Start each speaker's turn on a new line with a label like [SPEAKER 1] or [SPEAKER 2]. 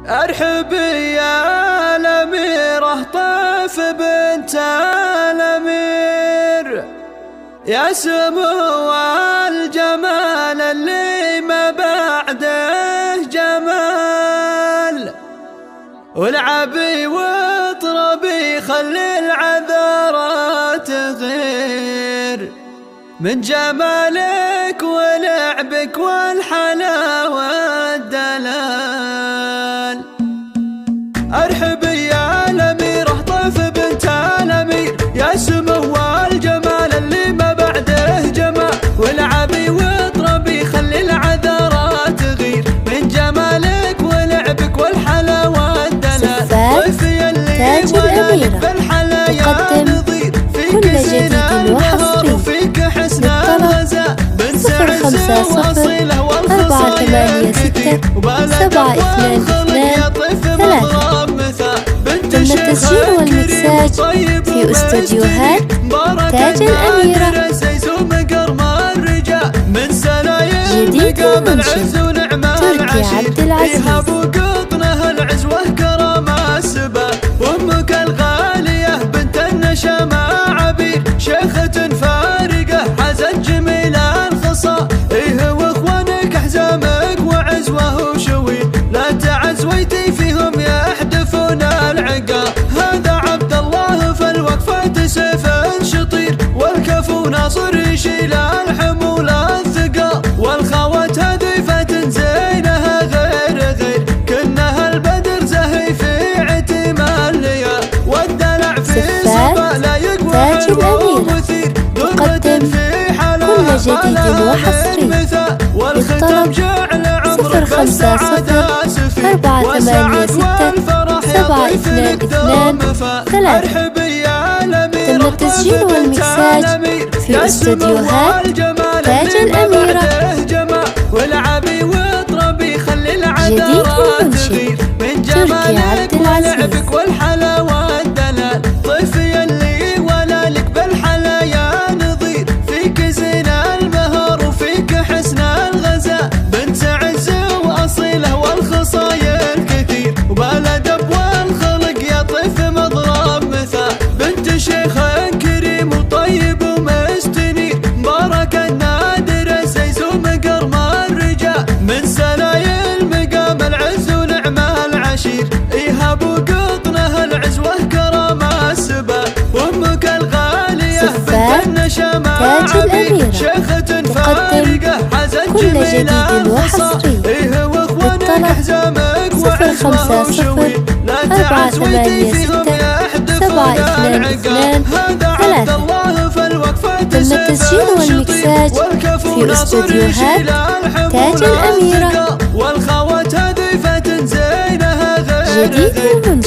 [SPEAKER 1] ارحب يا الأميرة طيف بنت الأمير، يا سمو الجمال اللي ما بعده جمال، والعبي واطربي خلي العذارى تغير من جمالك ولعبك والحلاوة والدلال. ارحب يا الأميرة طيف بنت الأمير، يا سمو الجمال اللي ما بعده جمال، والعبي واطربي خلي العذارى تغير من جمالك ولعبك والحلاوة والدلال.
[SPEAKER 2] ضيفي اللي ولدك بالحلايا نظير، فيك زينة البهر وفيك حسن الغزال، بنت عز واصيله والخصايا كثير، وبلد والخلق يطيف مضرب مثال. بنت التسجيل والمكساج في استوديوهات تاج الأميرة، جديد ومنشن تركي عبد العزيز.
[SPEAKER 1] قطنها العز وكرم السبا، وامك الغالية بنت النشامة عبير، شيخة فارقة حازت جميل الخصال. ايه واخوانك حزامك وعزوه وشويل، لا تعزويتي فيهم يحدفون العقال. هذا عبد الله في الوقفة سيف شطير، والكفو ناصر يشيل الحمول الثقال، والخوات هديفة زينها غير كنها البدر زهي في عتم الليال، والدلع في صفا لا يقوى ومثير،
[SPEAKER 2] تقدم كل جديد وحصري.
[SPEAKER 1] والختم جعل عمرك
[SPEAKER 2] 050648672223. تم التسجيل والمكساج في استوديوهات تاج الأميرة، جديد ومنشن تركي عبد العزيز.
[SPEAKER 1] والحلاوة والدلال. ضيفي اللي ولالك بالحلايا نظير، فيك زينة البهر وفيك حسن الغزال، بنت عز واصيله والخصايا كثير، وبلد والخلق يطيف مضرب مثال. بنت شيخ كريم وطيب ومستنير، مبارك النادر الزيز ومقرم الرجال، من سلايل مقام العز ونعم العشير، ايهاب وقطنها العز وكرم السبا، وامك الغالية بنت النشامة عبير، شيخة فارقة حازت جميل الخصال. ايه واخوانك حزامك وعزوه وشويل، لا تعزويتي فيهم يحدفون العقال. هذا عبد الله في الوقفة
[SPEAKER 2] تم التسجيل والمكساج في استوديوهات تاج الأميرة،
[SPEAKER 1] والخوات هديفة زينها غير
[SPEAKER 2] جديد ومنشن